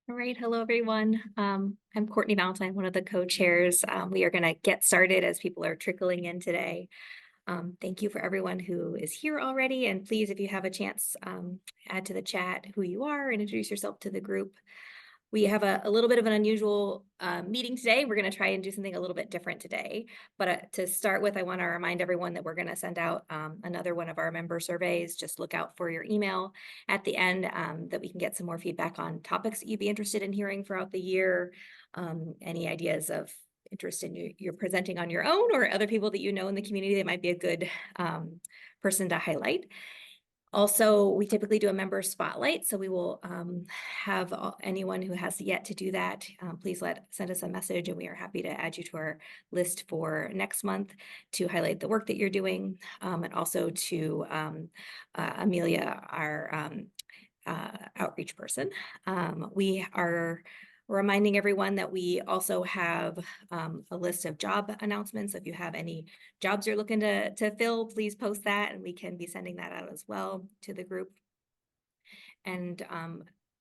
All right, hello everyone. I'm Courtney Valentine, one of the co-chairs. We are going to get started as people are trickling in today. Thank you for everyone who is here already, and please, if you have a chance, add to the chat who you are and introduce yourself to the group. We have a little bit of an unusual meeting today. We're going to try and do something a little bit different today. But to start with, I want to remind everyone that we're going to send out another one of our member surveys. Just look out for your email at the end that we can get some more feedback on topics that you'd be interested in hearing throughout the year. Any ideas of interest in you're presenting on your own, or other people that you know in the community that might be a good person to highlight. Also, we typically do a member spotlight, so we will have anyone who has yet to do that, please send us a message, and we are happy to add you to our list for next month to highlight the work that you're doing, and also to Amelia, our outreach person. We are reminding everyone that we also have a list of job announcements. If you have any jobs you're looking to fill, please post that, and we can be sending that out as well to the group. And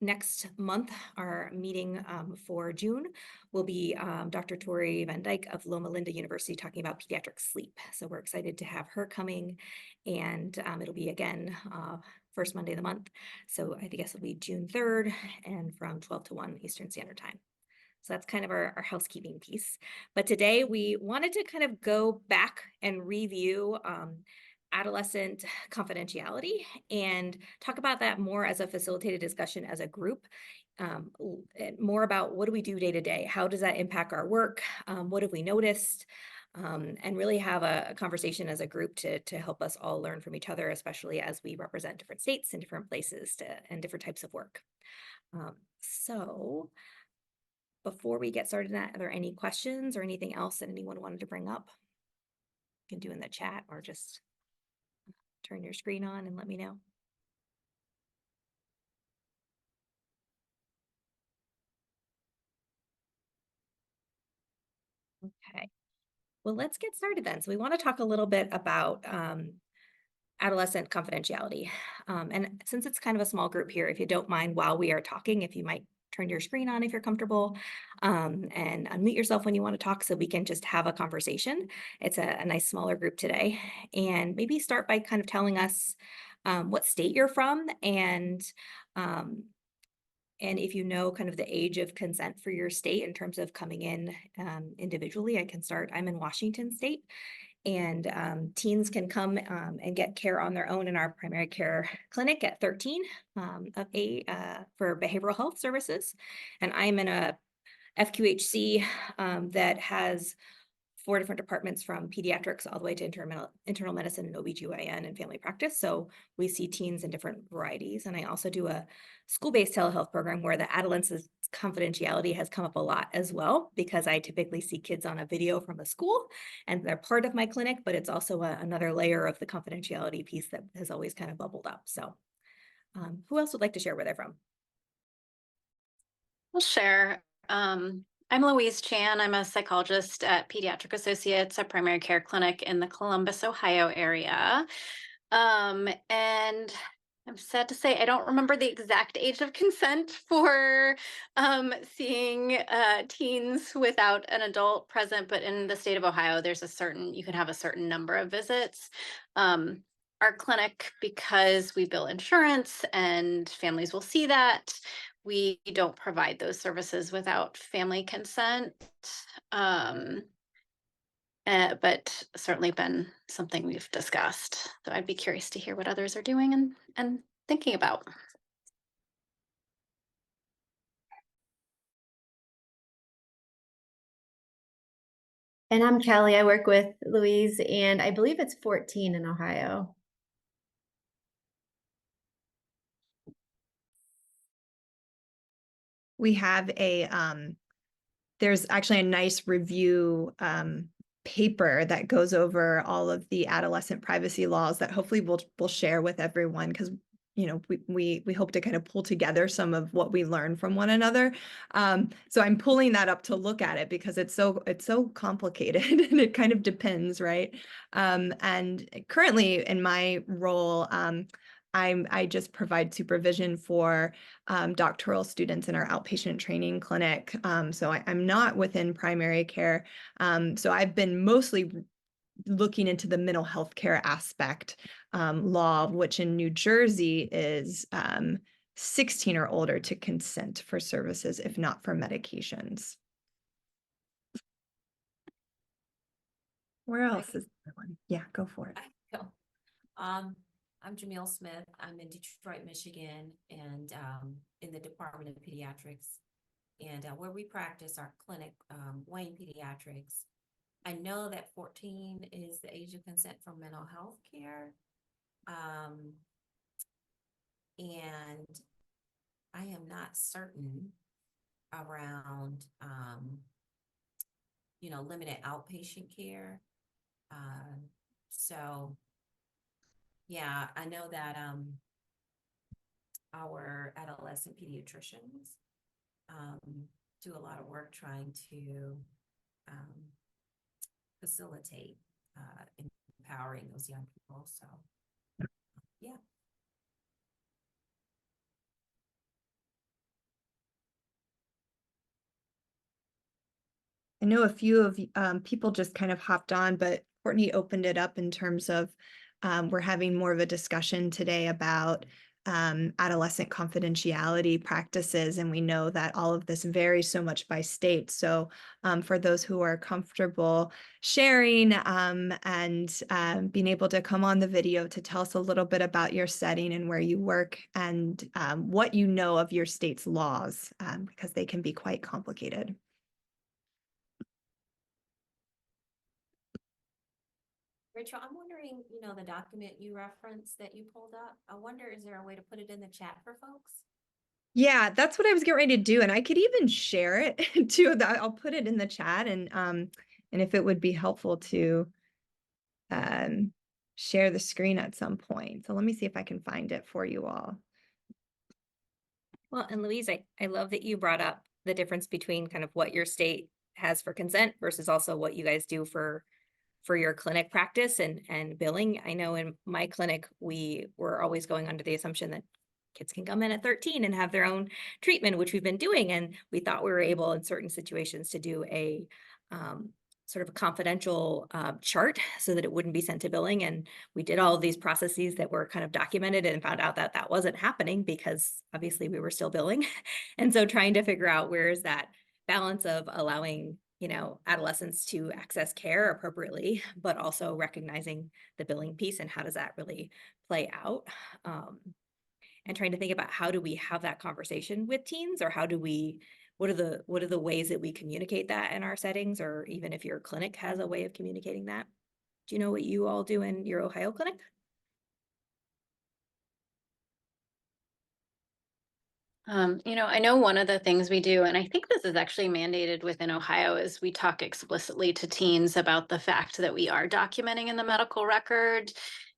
next month, our meeting for June will be Dr. Tori Van Dyke of Loma Linda University talking about pediatric sleep. So we're excited to have her coming, and it'll be again first Monday of the month. So I guess it'll be June 3rd and from 12 to 1 Eastern Standard Time. So that's kind of our housekeeping piece. But today we wanted to kind of go back and review adolescent confidentiality and talk about that more as a facilitated discussion as a group. More about what do we do day to day? How does that impact our work? What have we noticed? And really have a conversation as a group to help us all learn from each other, especially as we represent different states and different places and different types of work. So before we get started, are there any questions or anything else that anyone wanted to bring up? You can do in the chat or just turn your screen on and let me know. Okay. Well, let's get started then. So we want to talk a little bit about adolescent confidentiality. And since it's kind of a small group here, if you don't mind, while we are talking, if you might turn your screen on if you're comfortable, and unmute yourself when you want to talk so we can just have a conversation. It's a nice smaller group today. And maybe start by kind of telling us what state you're from, and if you know kind of the age of consent for your state in terms of coming in individually. I can start. I'm in Washington State, and teens can come and get care on their own in our primary care clinic at 13 for behavioral health services. And I'm in a FQHC that has 4 different departments, from pediatrics all the way to internal medicine and OBGYN and family practice. So we see teens in different varieties. And I also do a school-based telehealth program where the adolescent confidentiality has come up a lot as well, because I typically see kids on a video from a school and they're part of my clinic, but it's also another layer of the confidentiality piece that has always kind of bubbled up. So who else would like to share where they're from? I'll share. I'm Louise Chan. I'm a psychologist at Pediatrics Associates, a primary care clinic in the Columbus, Ohio area. And I'm sad to say I don't remember the exact age of consent for seeing teens without an adult present, but in the state of Ohio, you can have a certain number of visits. Our clinic, because we bill insurance and families will see that, we don't provide those services without family consent. But certainly been something we've discussed. So I'd be curious to hear what others are doing and thinking about. And I'm Kelly. I work with Louise, and I believe it's 14 in Ohio. We have there's actually a nice review paper that goes over all of the adolescent privacy laws that hopefully we'll share with everyone, because we hope to kind of pull together some of what we learn from one another. So I'm pulling that up to look at it because it's so complicated and it kind of depends, right? And currently in my role, I just provide supervision for doctoral students in our outpatient training clinic. So I'm not within primary care. So I've been mostly looking into the mental health care aspect law, which in New Jersey is 16 or older to consent for services, if not for medications. Where else is the one? Yeah, go for it. Go. I'm Jamil Smith. I'm in Detroit, Michigan, and in the Department of Pediatrics. And where we practice our clinic, Wayne Pediatrics. I know that 14 is the age of consent for mental health care. And I am not certain around, limited outpatient care. So yeah, I know that our adolescent pediatricians do a lot of work trying to facilitate empowering those young people. So yeah. I know a few of people just kind of hopped on, but Courtney opened it up in terms of we're having more of a discussion today about adolescent confidentiality practices. And we know that all of this varies so much by state. So for those who are comfortable sharing and being able to come on the video to tell us a little bit about your setting and where you work and what you know of your state's laws, because they can be quite complicated. Rachel, I'm wondering, the document you referenced that you pulled up, I wonder, is there a way to put it in the chat for folks? Yeah, that's what I was getting ready to do. And I could even share it too. I'll put it in the chat and if it would be helpful to share the screen at some point. So let me see if I can find it for you all. Well, and Louise, I love that you brought up the difference between kind of what your state has for consent versus also what you guys do for your clinic practice and billing. I know in my clinic, we were always going under the assumption that kids can come in at 13 and have their own treatment, which we've been doing. And we thought we were able in certain situations to do a sort of a confidential chart so that it wouldn't be sent to billing. And we did all of these processes that were kind of documented and found out that that wasn't happening because obviously we were still billing. And so trying to figure out where is that balance of allowing adolescents to access care appropriately, but also recognizing the billing piece and how does that really play out? And trying to think about how do we have that conversation with teens, or what are the ways that we communicate that in our settings, or even if your clinic has a way of communicating that? Do you know what you all do in your Ohio clinic? I know one of the things we do, and I think this is actually mandated within Ohio, is we talk explicitly to teens about the fact that we are documenting in the medical record.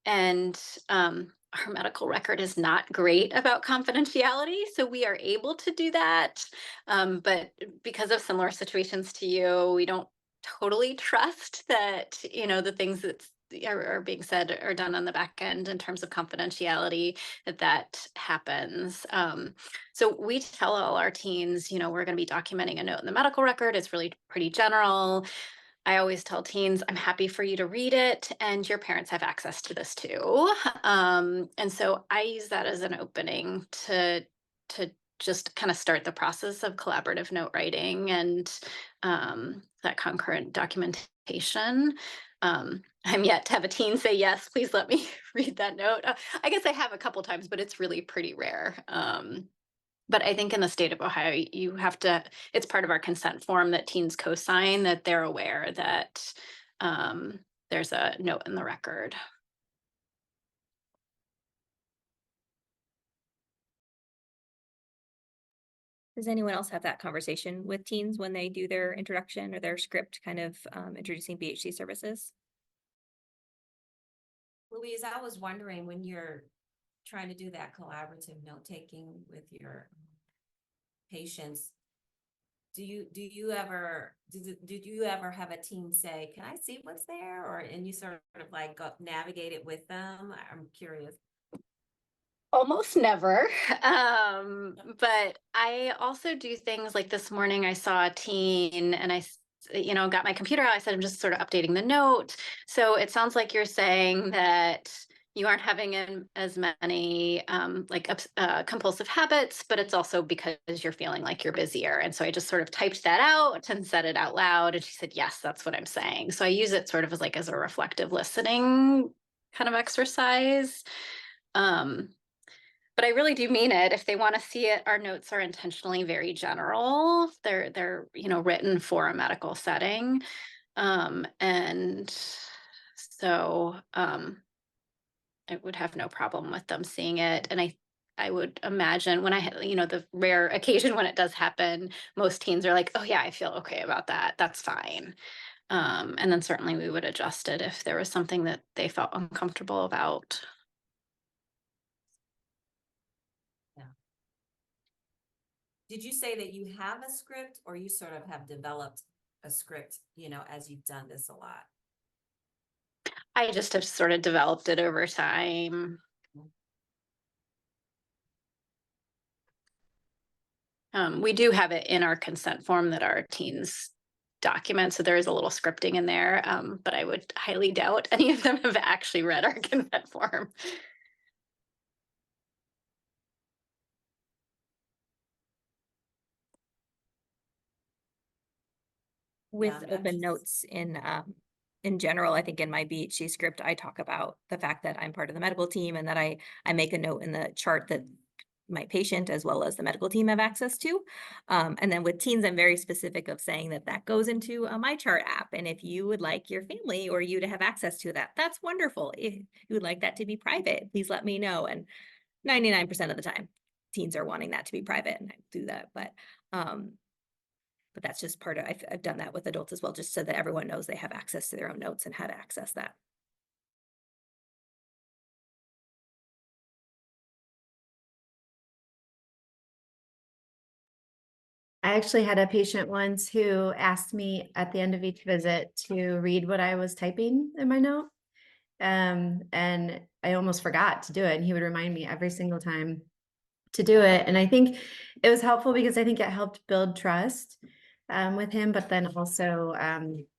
And our medical record is not great about confidentiality, so we are able to do that. But because of similar situations to you, we don't totally trust that, the things that are being said are done on the back end in terms of confidentiality, that happens. So we tell all our teens, we're going to be documenting a note in the medical record. It's really pretty general. I always tell teens, I'm happy for you to read it, and your parents have access to this too. And so I use that as an opening to just kind of start the process of collaborative note writing and that concurrent documentation. I'm yet to have a teen say, yes, please let me read that note. I guess I have a couple times, but it's really pretty rare. But I think in the state of Ohio, you have to, it's part of our consent form that teens co-sign, that they're aware that there's a note in the record. Does anyone else have that conversation with teens when they do their introduction or their script kind of introducing BHC services? Louise, I was wondering, when you're trying to do that collaborative note-taking with your patients, did you ever have a teen say, can I see what's there? And you sort of like navigate it with them? I'm curious. almost never. But I also do things like this morning I saw a teen and got my computer out. I said, I'm just sort of updating the note. So it sounds like you're saying that you aren't having as many compulsive habits, but it's also because you're feeling like you're busier. And so I just sort of typed that out and said it out loud. And she said, yes, that's what I'm saying. So I use it sort of as a reflective listening kind of exercise. But I really do mean it. If they want to see it, our notes are intentionally very general. They're written for a medical setting. And so I would have no problem with them seeing it. And I would imagine when the rare occasion when it does happen, most teens are like, oh yeah, I feel okay about that. That's fine. And then certainly we would adjust it if there was something that they felt uncomfortable about. Did you say that you have a script or you sort of have developed a script, as you've done this a lot? I just have sort of developed it over time. We do have it in our consent form that our teens document, so there is a little scripting in there, but I would highly doubt any of them have actually read our consent form. With I'm open just- notes in general, I think in my BHC script, I talk about the fact that I'm part of the medical team and that I make a note in the chart that my patient as well as the medical team have access to. And then with teens, I'm very specific of saying that goes into a MyChart app. And if you would like your family or you to have access to that, that's wonderful. If you would like that to be private, please let me know. And 99% of the time, teens are wanting that to be private, and I do that. But that's just part of, I've done that with adults as well, just so that everyone knows they have access to their own notes and how to access that. I actually had a patient once who asked me at the end of each visit to read what I was typing in my note. And I almost forgot to do it. And he would remind me every single time to do it. And I think it was helpful because I think it helped build trust with him, but then also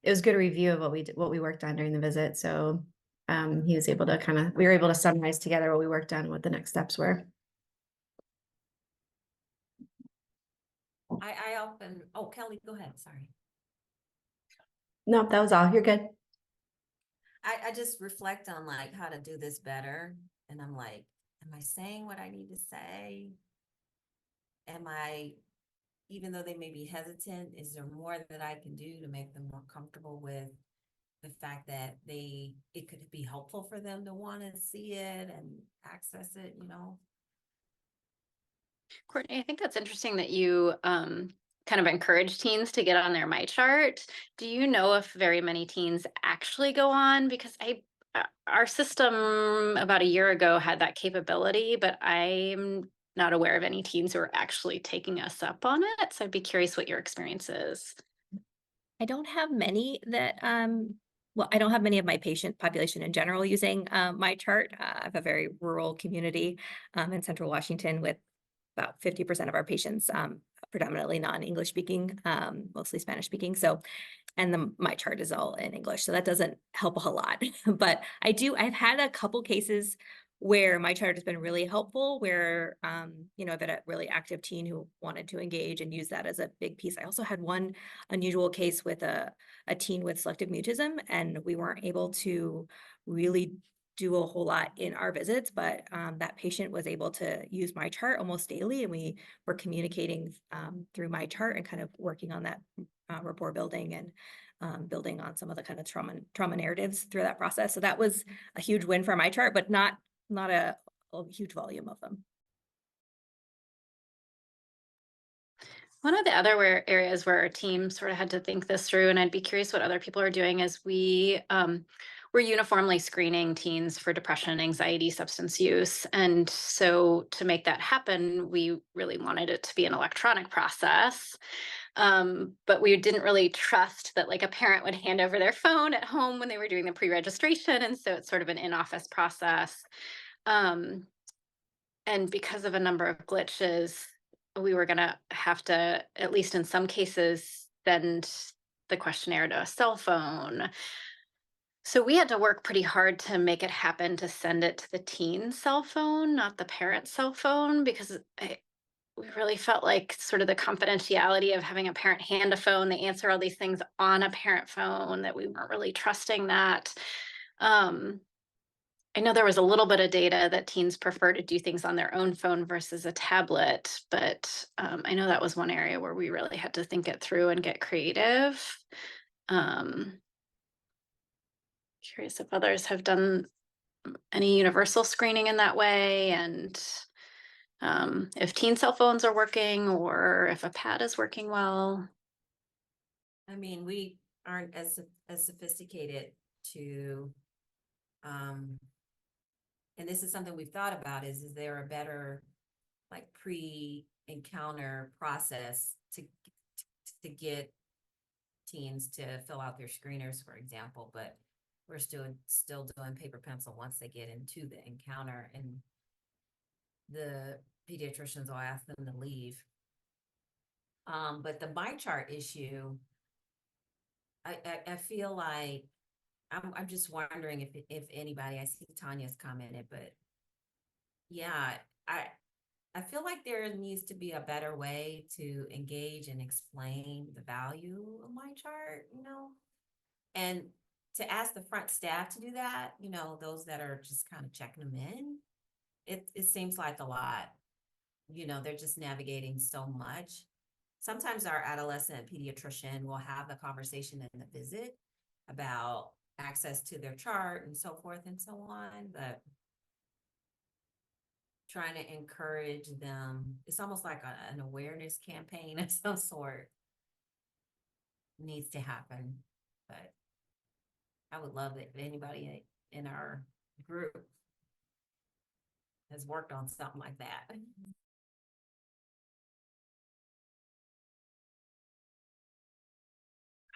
it was good review of what we worked on during the visit. So he was able to we were able to summarize together what we worked on and what the next steps were. I often, oh, Kelly, go ahead, sorry. No, that was all. You're good. I just reflect on like how to do this better. And I'm like, am I saying what I need to say? Even though they may be hesitant, is there more that I can do to make them more comfortable with the fact that it could be helpful for them to want to see it and access it, Courtney, I think that's interesting that you kind of encourage teens to get on their MyChart. Do you know if very many teens actually go on? Because our system about a year ago had that capability, but I'm not aware of any teens who are actually taking us up on it. So I'd be curious what your experience is. I don't have many that, well, I don't have many of my patient population in general using MyChart. I have a very rural community in Central Washington with about 50% of our patients predominantly non-English speaking, mostly Spanish speaking. So, and my chart is all in English, so that doesn't help a whole lot. But I've had a couple cases where my chart has been really helpful, where, I've had a really active teen who wanted to engage and use that as a big piece. I also had one unusual case with a teen with selective mutism, and we weren't able to really do a whole lot in our visits, but that patient was able to use my chart almost daily, and we were communicating through my chart and kind of working on that rapport building and building on some of the kind of trauma narratives through that process. So that was a huge win for my chart, but not a huge volume of them. One of the other areas where our team sort of had to think this through, and I'd be curious what other people are doing, is we're uniformly screening teens for depression and anxiety, substance use. And so to make that happen, we really wanted it to be an electronic process. But we didn't really trust that like a parent would hand over their phone at home when they were doing the pre-registration. And so it's sort of an in-office process. and because of a number of glitches, we were going to have to, at least in some cases, send the questionnaire to a cell phone. So we had to work pretty hard to make it happen to send it to the teen's cell phone, not the parent's cell phone, because we really felt like sort of the confidentiality of having a parent hand a phone, they answer all these things on a parent phone, that we weren't really trusting that. I know there was a little bit of data that teens prefer to do things on their own phone versus a tablet, but I know that was one area where we really had to think it through and get creative. Curious if others have done any universal screening in that way, and if teen cell phones are working or if a pad is working well. I mean, we aren't as sophisticated to, and this is something we've thought about, is there a better like pre-encounter process to get teens to fill out their screeners, for example, but we're still doing paper pencil once they get into the encounter, and the pediatricians will ask them to leave. But the MyChart chart issue, I feel like I'm just wondering if anybody, I see Tanya's commented, but yeah, I feel like there needs to be a better way to engage and explain the value of MyChart, and to ask the front staff to do that, those that are just kind of checking them in, it seems like a lot. They're just navigating so much. Sometimes our adolescent pediatrician will have the conversation in the visit about access to their chart and so forth and so on, but trying to encourage them, it's almost like an awareness campaign of some sort needs to happen. But I would love it if anybody in our group has worked on something like that.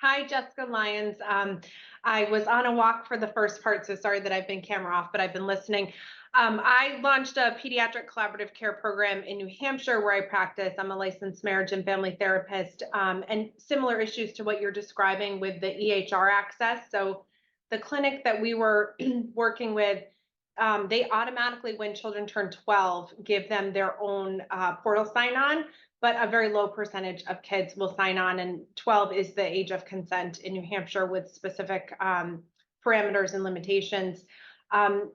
Hi, Jessica Lyons. I was on a walk for the first part, so sorry that I've been camera off, but I've been listening. I launched a pediatric collaborative care program in New Hampshire where I practice. I'm a licensed marriage and family therapist, and similar issues to what you're describing with the EHR access. So the clinic that we were working with, they automatically, when children turn 12, give them their own portal sign-on, but a very low percentage of kids will sign on, and 12 is the age of consent in New Hampshire with specific parameters and limitations.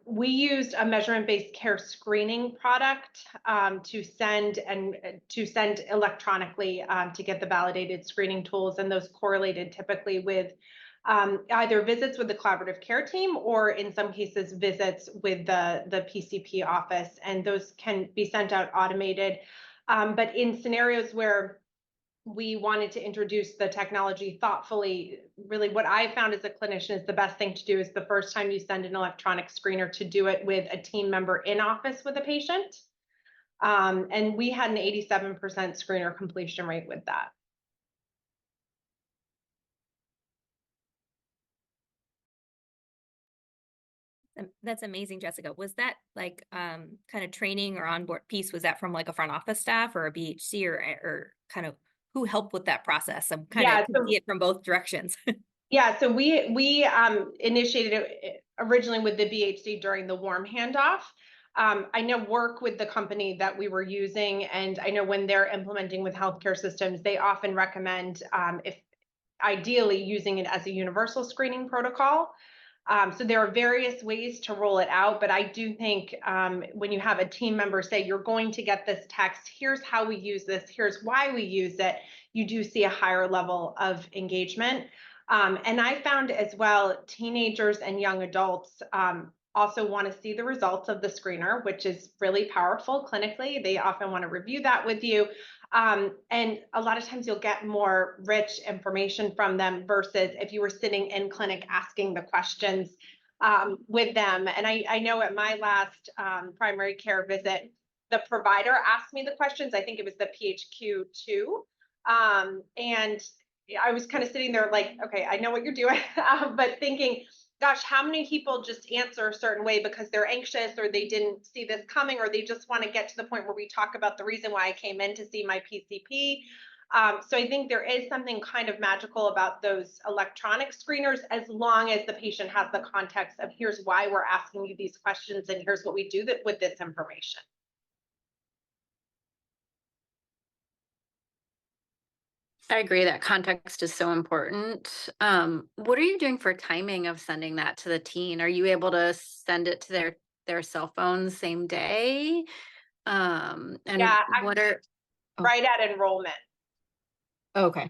We used a measurement-based care screening product to send electronically to get the validated screening tools, and those correlated typically with either visits with the collaborative care team or in some cases visits with the PCP office, and those can be sent out automated. But in scenarios where we wanted to introduce the technology thoughtfully, really what I found as a clinician is the best thing to do is the first time you send an electronic screener to do it with a team member in office with a patient. And we had an 87% screener completion rate with that. That's amazing, Jessica. Was that like kind of training or onboard piece? Was that from like a front office staff or a BHC or kind of who helped with that process? I'm kind of see it from both directions. Yeah, so we initiated it originally with the BHC during the warm handoff. I know work with the company that we were using, and I know when they're implementing with healthcare systems, they often recommend if ideally using it as a universal screening protocol. So there are various ways to roll it out, but I do think when you have a team member say, you're going to get this text, here's how we use this, here's why we use it, you do see a higher level of engagement. And I found as well, teenagers and young adults also want to see the results of the screener, which is really powerful clinically. They often want to review that with you. And a lot of times you'll get more rich information from them versus if you were sitting in clinic asking the questions with them. And I know at my last primary care visit, the provider asked me the questions. I think it was the PHQ-2. And I was kind of sitting there like, okay, I know what you're doing, but thinking, gosh, how many people just answer a certain way because they're anxious or they didn't see this coming, or they just want to get to the point where we talk about the reason why I came in to see my PCP. So I think there is something kind of magical about those electronic screeners, as long as the patient has the context of here's why we're asking you these questions and here's what we do with this information. I agree that context is so important. What are you doing for timing of sending that to the teen? Are you able to send it to their cell phones same day? And Yeah, what are right at enrollment. okay.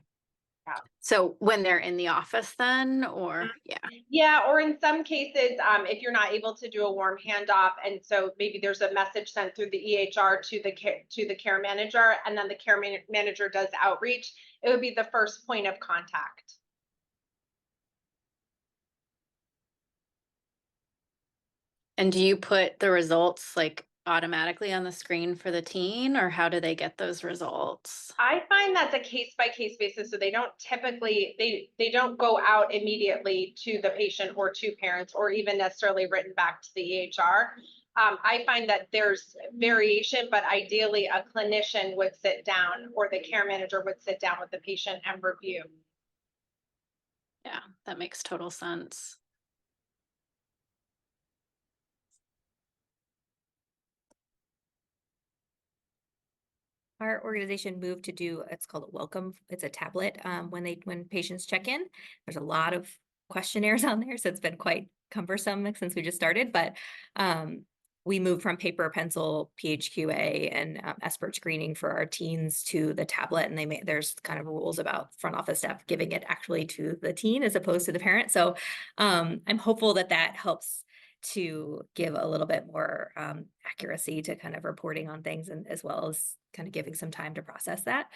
Yeah. So when they're in the office then, or yeah. Yeah, or in some cases, if you're not able to do a warm handoff, and so maybe there's a message sent through the EHR to the care manager, and then the care manager does outreach, it would be the first point of contact. And do you put the results like automatically on the screen for the teen, or how do they get those results? I find that's a case by case basis. So they don't typically, they don't go out immediately to the patient or to parents, or even necessarily written back to the EHR. I find that there's variation, but ideally a clinician would sit down, or the care manager would sit down with the patient and review. Yeah, that makes total sense. Our organization moved to do, it's called a welcome. It's a tablet. When patients check in, there's a lot of questionnaires on there, so it's been quite cumbersome since we just started. But we moved from paper, pencil, PHQA, and expert screening for our teens to the tablet, and there's kind of rules about front office staff giving it actually to the teen as opposed to the parent. So I'm hopeful that that helps to give a little bit more accuracy to kind of reporting on things, and as well as kind of giving some time to process that.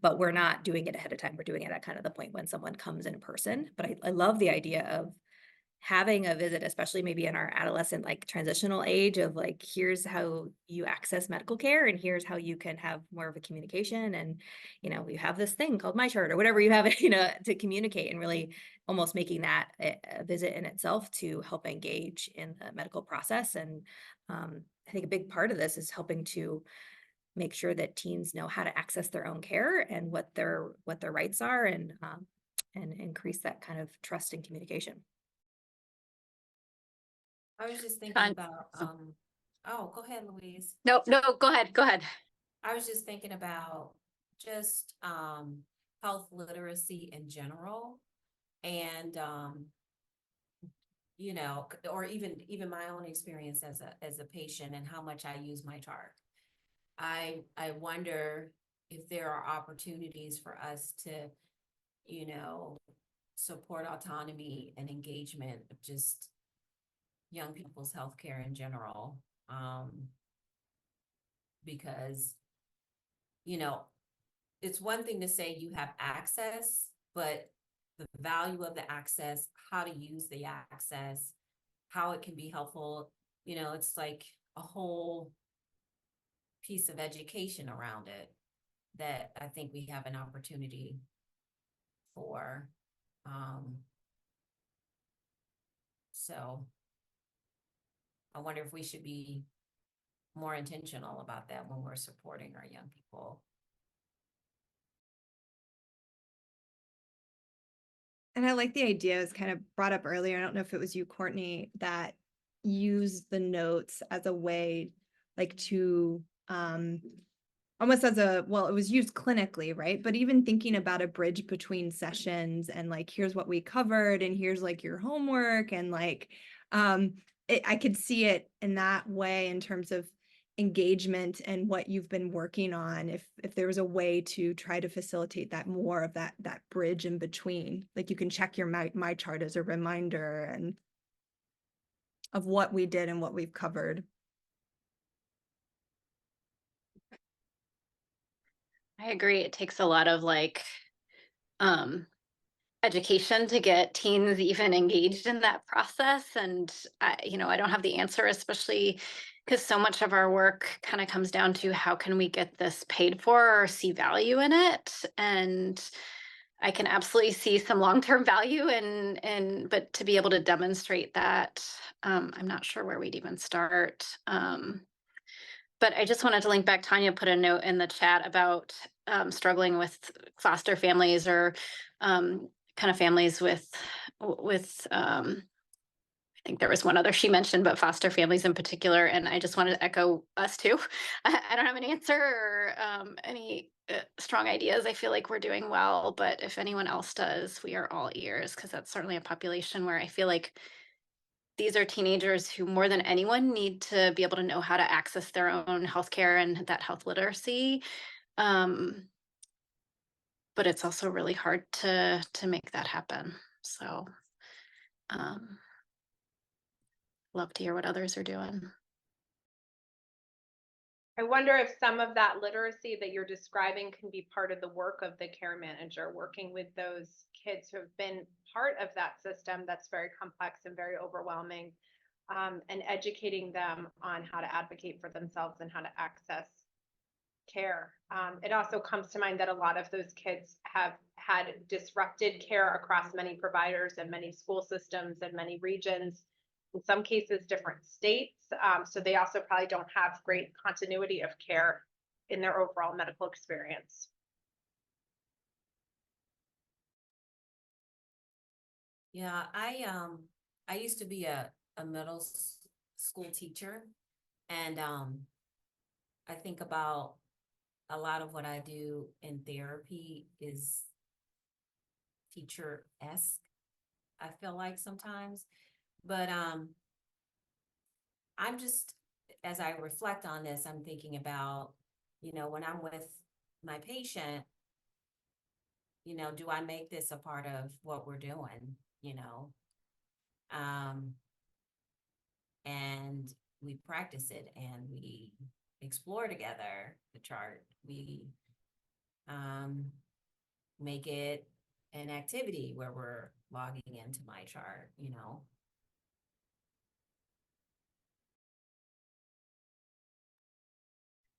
But we're not doing it ahead of time. We're doing it at kind of the point when someone comes in person. But I love the idea of having a visit, especially maybe in our adolescent, like transitional age, of like, here's how you access medical care, and here's how you can have more of a communication. And, we have this thing called My Chart or whatever you have, to communicate, and really almost making that a visit in itself to help engage in the medical process. And I think a big part of this is helping to make sure that teens know how to access their own care and what their rights are, and increase that kind of trust and communication. I was just thinking Fun. about, oh, go ahead, Louise. No, go ahead. I was just thinking about just health literacy in general, and or even my own experience as a patient, and how much I use my chart. I wonder if there are opportunities for us to, support autonomy and engagement of just young people's healthcare in general. Because, it's one thing to say you have access, but the value of the access, how to use the access, how it can be helpful, it's like a whole piece of education around it that I think we have an opportunity for. So I wonder if we should be more intentional about that when we're supporting our young people. And I like the idea, is kind of brought up earlier, I don't know if it was you, Courtney, that use the notes as a way like to almost as it was used clinically, right? But even thinking about a bridge between sessions, and like, here's what we covered, and here's like your homework, and like I could see it in that way in terms of engagement and what you've been working on. If there was a way to try to facilitate that, more of that bridge in between, like you can check your my chart as a reminder and of what we did and what we've covered. I agree. It takes a lot of education to get teens even engaged in that process. And I don't have the answer, especially because so much of our work kind of comes down to how can we get this paid for or see value in it. And I can absolutely see some long-term value but to be able to demonstrate that, I'm not sure where we'd even start. But I just wanted to link back. Tanya put a note in the chat about struggling with foster families or kind of families with I think there was one other she mentioned, but foster families in particular. And I just wanted to echo us too. I don't have an answer or any strong ideas. I feel like we're doing well, but if anyone else does, we are all ears, because that's certainly a population where I feel like these are teenagers who more than anyone need to be able to know how to access their own healthcare and that health literacy. But it's also really hard to make that happen. So love to hear what others are doing. I wonder if some of that literacy that you're describing can be part of the work of the care manager, working with those kids who have been part of that system that's very complex and very overwhelming, and educating them on how to advocate for themselves and how to access care. It also comes to mind that a lot of those kids have had disrupted care across many providers and many school systems and many regions, in some cases different states. So they also probably don't have great continuity of care in their overall medical experience. Yeah, I used to be a middle school teacher, and I think about a lot of what I do in therapy is teacher-esque, I feel like sometimes. But I'm just, as I reflect on this, I'm thinking about, when I'm with my patient, do I make this a part of what we're doing, and we practice it and we explore together the chart. We make it an activity where we're logging into my chart,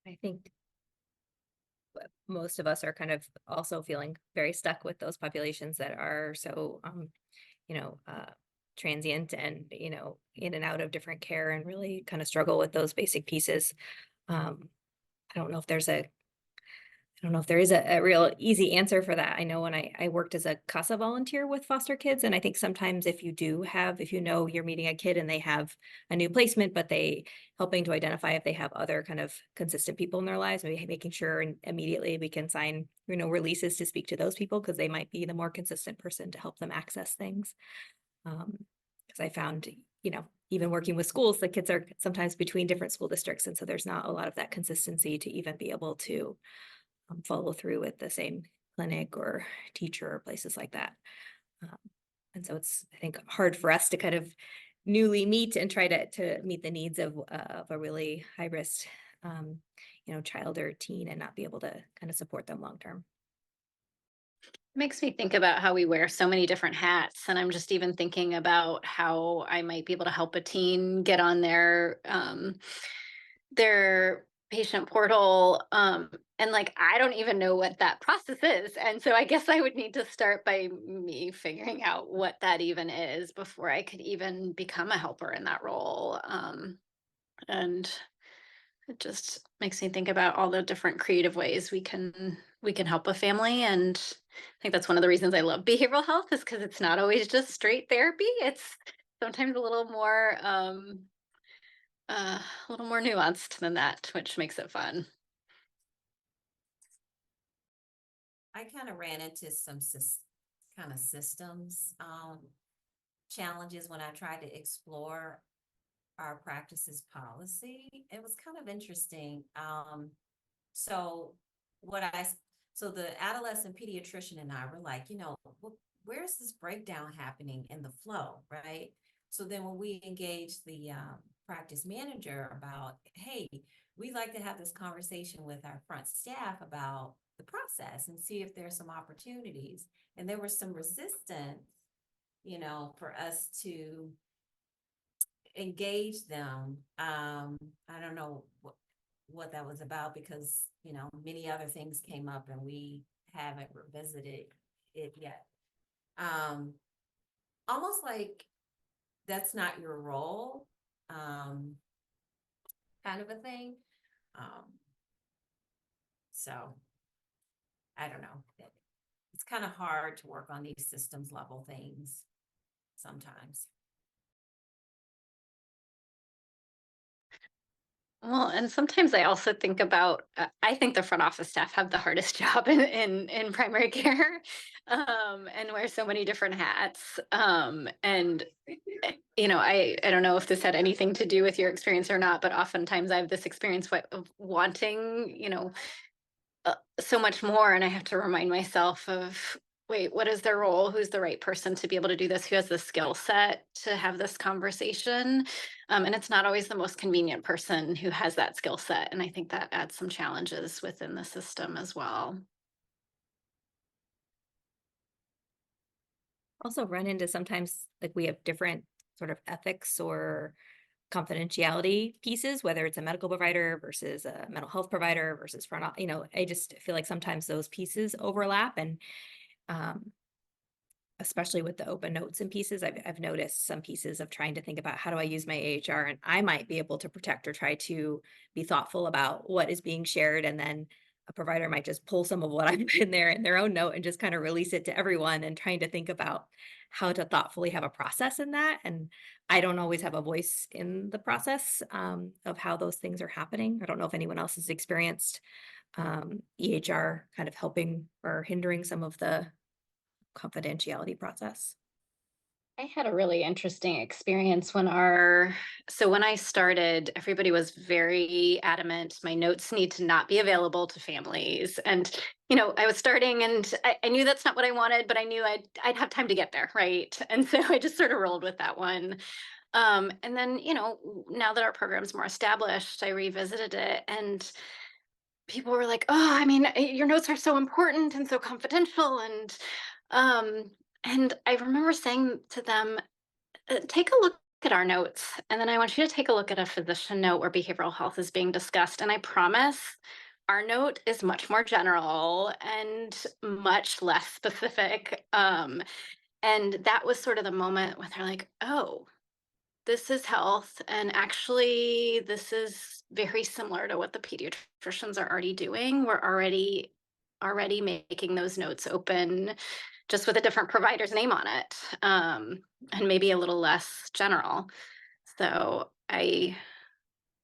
I think most of us are kind of also feeling very stuck with those populations that are so, transient and, in and out of different care, and really kind of struggle with those basic pieces. I don't know if there's a real easy answer for that. I know when I worked as a CASA volunteer with foster kids, and I think sometimes if you know you're meeting a kid and they have a new placement, but helping to identify if they have other kind of consistent people in their lives, maybe making sure immediately we can sign, releases to speak to those people, because they might be the more consistent person to help them access things. Because I found, even working with schools, the kids are sometimes between different school districts, and so there's not a lot of that consistency to even be able to follow through with the same clinic or teacher or places like that. And so it's, I think, hard for us to kind of newly meet and try to meet the needs of a really high risk, child or teen, and not be able to kind of support them long term. Makes me think about how we wear so many different hats. And I'm just even thinking about how I might be able to help a teen get on their patient portal. And like, I don't even know what that process is. And so I guess I would need to start by me figuring out what that even is before I could even become a helper in that role. And it just makes me think about all the different creative ways we can help a family. And I think that's one of the reasons I love behavioral health, is because it's not always just straight therapy. It's sometimes a little more nuanced than that, which makes it fun. I kind of ran into some kind of systems challenges when I tried to explore our practices policy. It was kind of interesting. So the adolescent pediatrician and I were like, where's this breakdown happening in the flow, right? So then when we engaged the practice manager about, hey, we'd like to have this conversation with our front staff about the process and see if there's some opportunities. And there was some resistance, for us to engage them. I don't know what that was about, because, many other things came up and we haven't revisited it yet. Almost like that's not your role, kind of a thing. So I don't know. It's kind of hard to work on these systems level things sometimes. Well, and sometimes I also think about, I think the front office staff have the hardest job in primary care, and wear so many different hats. You know, I don't know if this had anything to do with your experience or not, but oftentimes I have this experience of wanting, you know, so much more, and I have to remind myself of, wait, what is their role? Who's the right person to be able to do this? Who has the skill set to have this conversation? And it's not always the most convenient person who has that skill set. And I think that adds some challenges within the system as well. Also run into sometimes like we have different sort of ethics or confidentiality pieces, whether it's a medical provider versus a mental health provider versus you know, I just feel like sometimes those pieces overlap, and especially with the open notes and pieces, I've noticed some pieces of trying to think about how do I use my AHR, and I might be able to protect or try to be thoughtful about what is being shared, and then a provider might just pull some of what I've put in there in their own note and just kind of release it to everyone, and trying to think about how to thoughtfully have a process in that. And I don't always have a voice in the process of how those things are happening. I don't know if anyone else has experienced EHR kind of helping or hindering some of the confidentiality process. I had a really interesting experience when when I started, everybody was very adamant. My notes need to not be available to families. And, you know, I was starting and I knew that's not what I wanted, but I knew I'd have time to get there. Right. And so I just sort of rolled with that one. And then, you know, now that our program's more established, I revisited it, and people were like, "Oh, I mean, your notes are so important and so confidential." And I remember saying to them, take a look at our notes, and then I want you to take a look at a physician note where behavioral health is being discussed. And I promise our note is much more general and much less specific. And that was sort of the moment where they're like, oh, this is health. And actually, this is very similar to what the pediatricians are already doing. We're already making those notes open, just with a different provider's name on it, and maybe a little less general. So I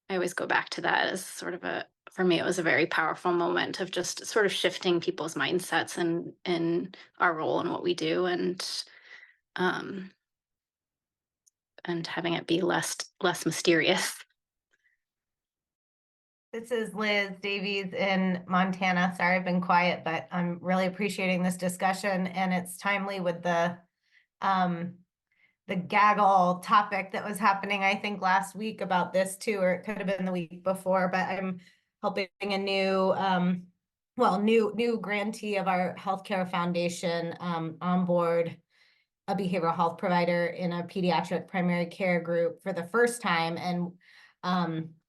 always go back to that as sort of for me, it was a very powerful moment of just sort of shifting people's mindsets in our role and what we do, um, and having it be less mysterious. This is Liz Davies in Montana. Sorry, I've been quiet, but I'm really appreciating this discussion, and it's timely with the gaggle topic that was happening, I think, last week about this too, or it could have been the week before. But I'm helping a new, new grantee of our healthcare foundation onboard a behavioral health provider in a pediatric primary care group for the first time, and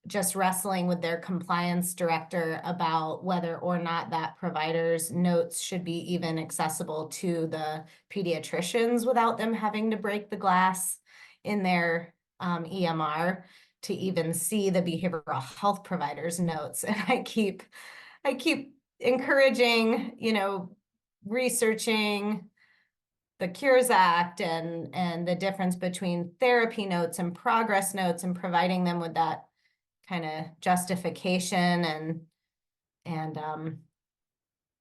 just wrestling with their compliance director about whether or not that provider's notes should be even accessible to the pediatricians without them having to break the glass in their EMR to even see the behavioral health provider's notes. And I keep encouraging, you know, researching the Cures Act and the difference between therapy notes and progress notes, and providing them with that kind of justification and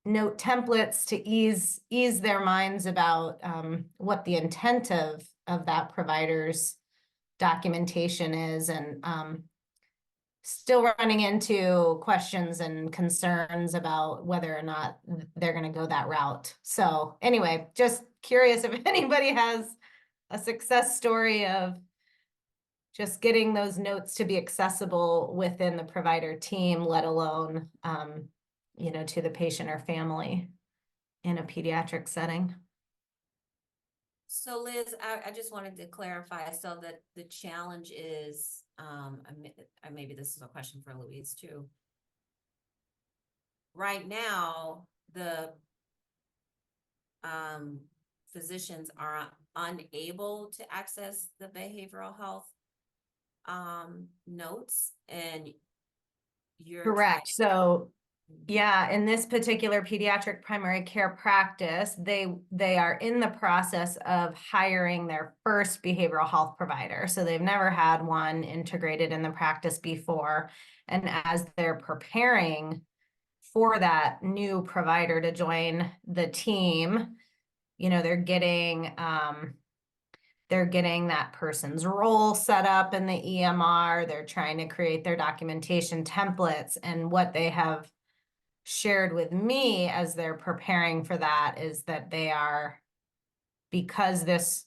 note templates to ease their minds about what the intent of that provider's documentation is, and still running into questions and concerns about whether or not they're going to go that route. So anyway, just curious if anybody has a success story of just getting those notes to be accessible within the provider team, let alone, you know, to the patient or family in a pediatric setting. So Liz, I just wanted to clarify, so that the challenge is, maybe this is a question for Louise too. Right now, the physicians are unable to access the behavioral health notes, and you're Correct. trying. So yeah, in this particular pediatric primary care practice, they are in the process of hiring their first behavioral health provider. So they've never had one integrated in the practice before. And as they're preparing for that new provider to join the team, you know, they're getting that person's role set up in the EMR. They're trying to create their documentation templates, and what they have shared with me as they're preparing for that is that they are, because this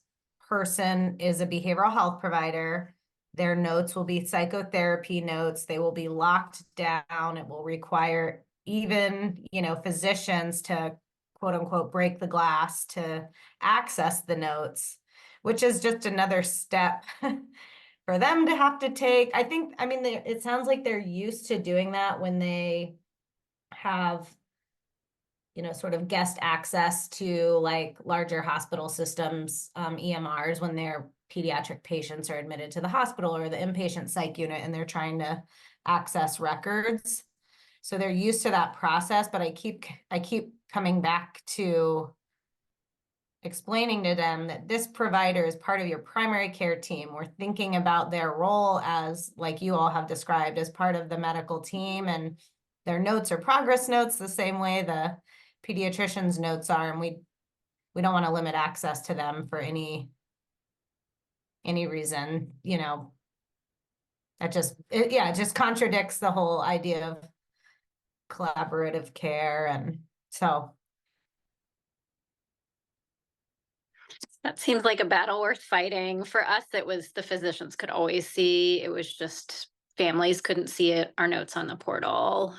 person is a behavioral health provider, their notes will be psychotherapy notes. They will be locked down. It will require even, you know, physicians to quote unquote break the glass to access the notes, which is just another step for them to have to take. I mean, it sounds like they're used to doing that when they have, you know, sort of guest access to like larger hospital systems, EMRs, when their pediatric patients are admitted to the hospital or the inpatient psych unit and they're trying to access records. So they're used to that process, but I keep coming back to explaining to them that this provider is part of your primary care team. We're thinking about their role as, like you all have described, as part of the medical team, and their notes are progress notes the same way the pediatrician's notes are, and we don't want to limit access to them for any reason, you know. That it just contradicts the whole idea of collaborative care. And so That seems like a battle worth fighting. For us, it was the physicians could always see. It was just families couldn't see it, our notes on the portal,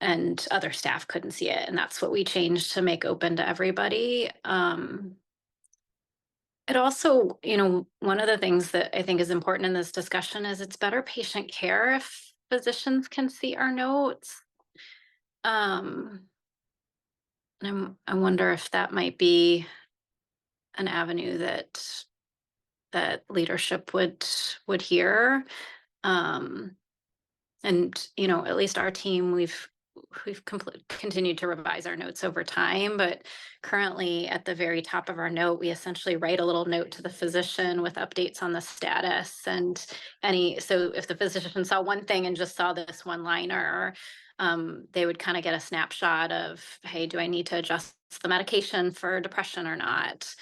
and other staff couldn't see it. And that's what we changed to make open to everybody. It also, you know, one of the things that I think is important in this discussion is it's better patient care if physicians can see our notes. And I wonder if that might be an avenue that leadership would hear. And you know, at least our team, we've continued to revise our notes over time, but currently at the very top of our note, we essentially write a little note to the physician with updates on the status. And so if the physician saw one thing and just saw this one liner, they would kind of get a snapshot of, hey, do I need to adjust the medication for depression or not?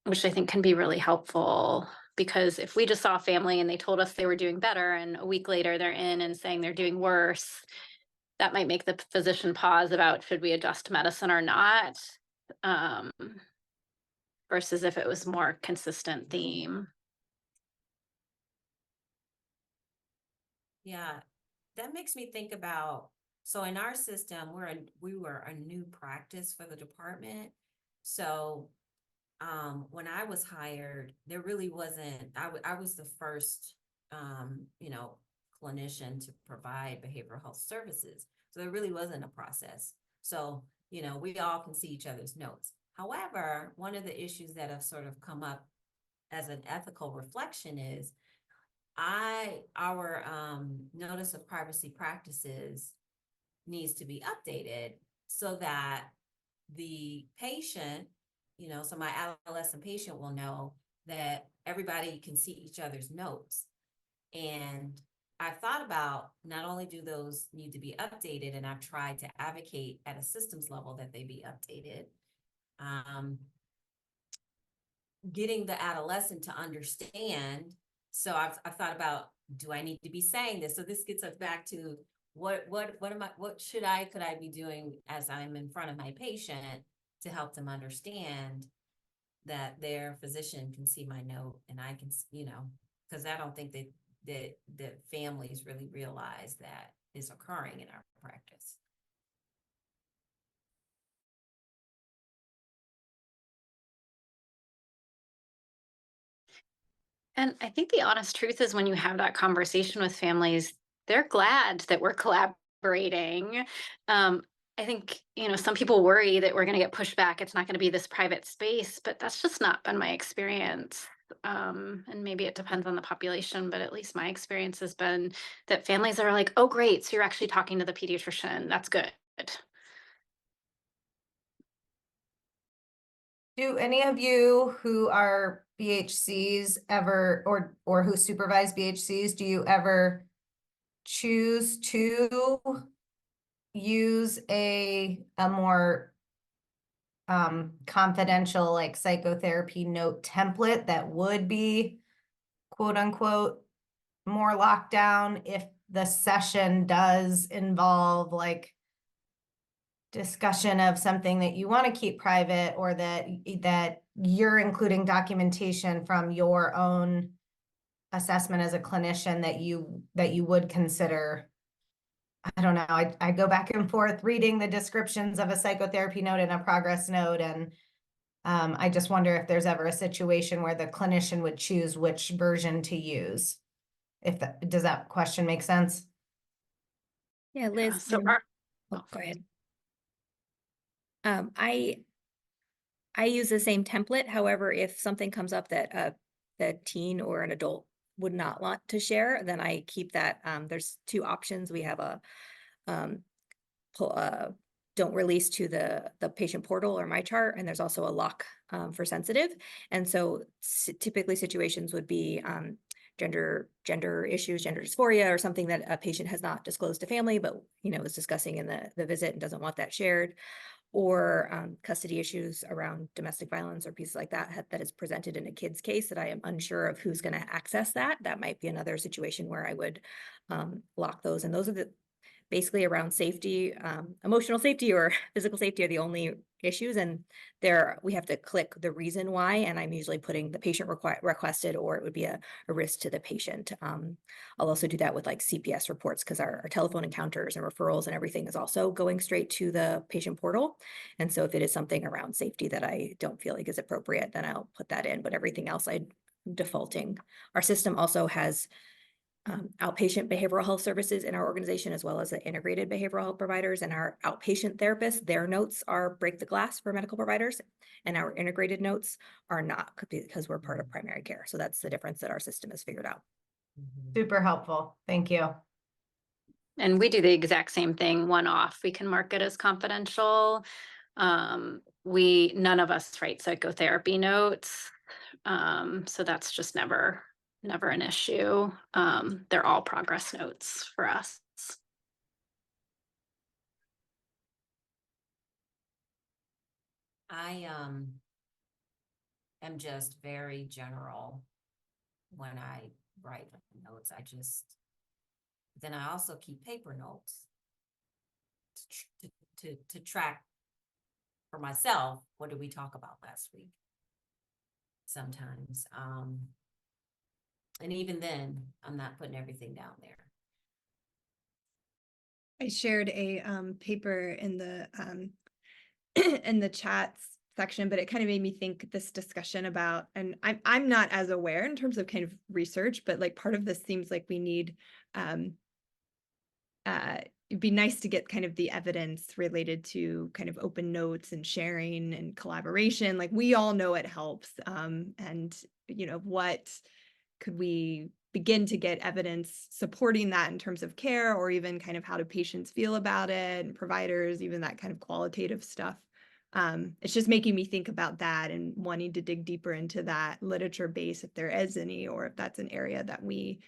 Which I think can be really helpful. Because if we just saw a family and they told us they were doing better and a week later they're in and saying they're doing worse, that might make the physician pause about should we adjust medicine or not, versus if it was more consistent theme. Yeah, that makes me think about, so in our system, we were a new practice for the department. So when I was hired, there really wasn't, I was the first, you know, clinician to provide behavioral health services. So there really wasn't a process. So, you know, we all can see each other's notes. However, one of the issues that have sort of come up as an ethical reflection is our notice of privacy practices needs to be updated so that the patient, you know, so my adolescent patient will know that everybody can see each other's notes. And I've thought about not only do those need to be updated, and I've tried to advocate at a systems level that they be updated, getting the adolescent to understand. So I've thought about, do I need to be saying this? So this gets us back to what could I be doing as I'm in front of my patient to help them understand that their physician can see my note and I can, you know, because I don't think that families really realize that is occurring in our practice. And I think the honest truth is when you have that conversation with families, they're glad that we're collaborating. I think, some people worry that we're going to get pushed back. It's not going to be this private space, but that's just not been my experience. And maybe it depends on the population, but at least my experience has been that families are like, oh, great. So you're actually talking to the pediatrician. That's good. Do any of you who are BHCs ever, or who supervise BHCs, do you ever choose to use a more confidential, like, psychotherapy note template that would be quote unquote more lockdown if the session does involve like discussion of something that you want to keep private, or that you're including documentation from your own assessment as a clinician that you would consider? I don't know. I go back and forth reading the descriptions of a psychotherapy note and a progress note, and I just wonder if there's ever a situation where the clinician would choose which version to use. Does that question make sense? Yeah, Liz. So Oh, go ahead. I use the same template. However, if something comes up that the teen or an adult would not want to share, then I keep that. There's two options. We have a don't release to the patient portal or my chart, and there's also a lock for sensitive. And so typically situations would be gender issues, gender dysphoria, or something that a patient has not disclosed to family, but is discussing in the visit and doesn't want that shared, or custody issues around domestic violence or pieces like that that is presented in a kid's case that I am unsure of who's going to access that. That might be another situation where I would lock those. And those are basically around safety, emotional safety or physical safety are the only issues. And there we have to click the reason why, and I'm usually putting the patient requested, or it would be a risk to the patient. I'll also do that with like CPS reports, because our telephone encounters and referrals and everything is also going straight to the patient portal. And so if it is something around safety that I don't feel like is appropriate, then I'll put that in, but everything else I'm defaulting. Our system also has outpatient behavioral health services in our organization, as well as the integrated behavioral health providers, and our outpatient therapists, their notes are break the glass for medical providers, and our integrated notes are not, because we're part of primary care. So that's the difference that our system has figured out. Super helpful. Thank you. And we do the exact same thing, one off. We can mark it as confidential. None of us write psychotherapy notes. So that's just never an issue. They're all progress notes for us. I am just very general when I write notes. Then I also keep paper notes to track for myself. What did we talk about last week? Sometimes, and even then, I'm not putting everything down there. I shared a paper in the in the chats section, but it kind of made me think this discussion about, and I'm not as aware in terms of kind of research, but like part of this seems like we need it'd be nice to get kind of the evidence related to kind of open notes and sharing and collaboration. Like, we all know it helps. And what could we begin to get evidence supporting that in terms of care, or even kind of how do patients feel about it, and providers, even that kind of qualitative stuff. It's just making me think about that and wanting to dig deeper into that literature base, if there is any, or if that's an area that we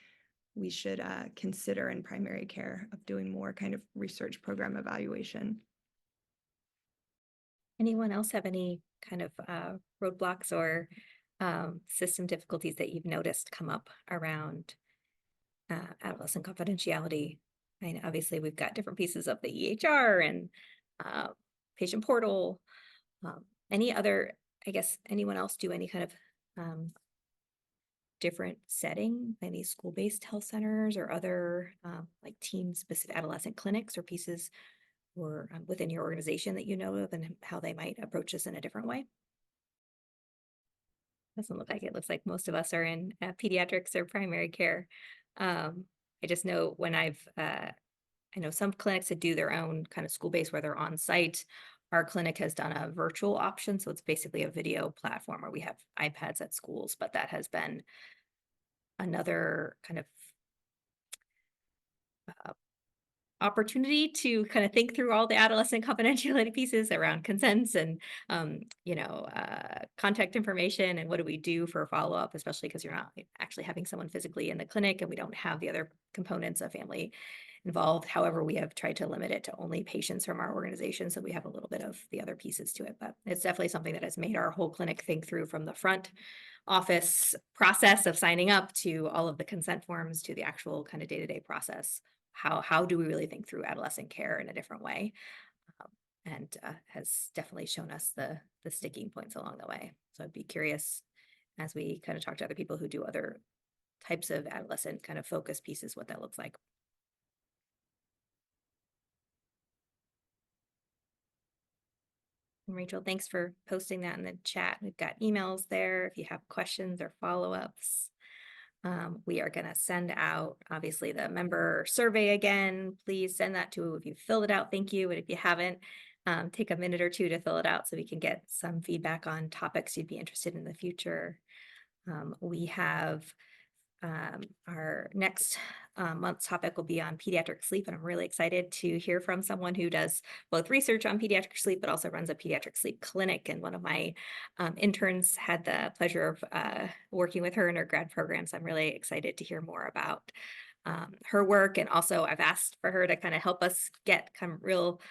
should consider in primary care, of doing more kind of research program evaluation. Anyone else have any kind of roadblocks or system difficulties that you've noticed come up around adolescent confidentiality? I mean, obviously we've got different pieces of the EHR and patient portal. Any other, I guess, anyone else do any kind of different setting, any school-based health centers or other like teen-specific adolescent clinics or pieces or within your organization that you know of, and how they might approach this in a different way? Doesn't look like it. Looks like most of us are in pediatrics or primary care. I just know when I've I know some clinics that do their own kind of school-based where they're on site. Our clinic has done a virtual option, so it's basically a video platform where we have iPads at schools, but that has been another kind of opportunity to kind of think through all the adolescent confidentiality pieces around consents and contact information and what do we do for follow-up, especially because you're not actually having someone physically in the clinic and we don't have the other components of family involved. However, we have tried to limit it to only patients from our organization, so we have a little bit of the other pieces to it, but it's definitely something that has made our whole clinic think through from the front office process of signing up to all of the consent forms to the actual kind of day-to-day process. How do we really think through adolescent care in a different way? And has definitely shown us the sticking points along the way. So I'd be curious as we kind of talk to other people who do other types of adolescent kind of focus pieces, what that looks like. And Rachel, thanks for posting that in the chat. We've got emails there if you have questions or follow-ups. We are going to send out, obviously, the member survey again. Please send that to, if you filled it out, thank you. And if you haven't, take a minute or two to fill it out so we can get some feedback on topics you'd be interested in the future. We have our next month's topic will be on pediatric sleep, and I'm really excited to hear from someone who does both research on pediatric sleep, but also runs a pediatric sleep clinic. And one of my interns had the pleasure of working with her in her grad program, so I'm really excited to hear more about her work. And also I've asked for her to kind of help us get kind of real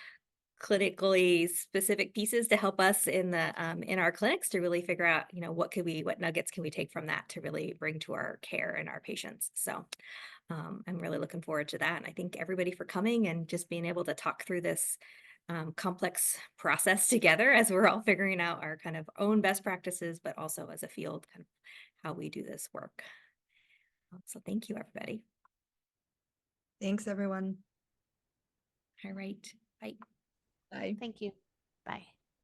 clinically specific pieces to help us in the in our clinics to really figure out, what nuggets can we take from that to really bring to our care and our patients. So I'm really looking forward to that. And I thank everybody for coming and just being able to talk through this complex process together as we're all figuring out our kind of own best practices, but also as a field, kind of how we do this work. So thank you, everybody. Thanks, everyone. All right. Bye. Bye. Thank you. Bye.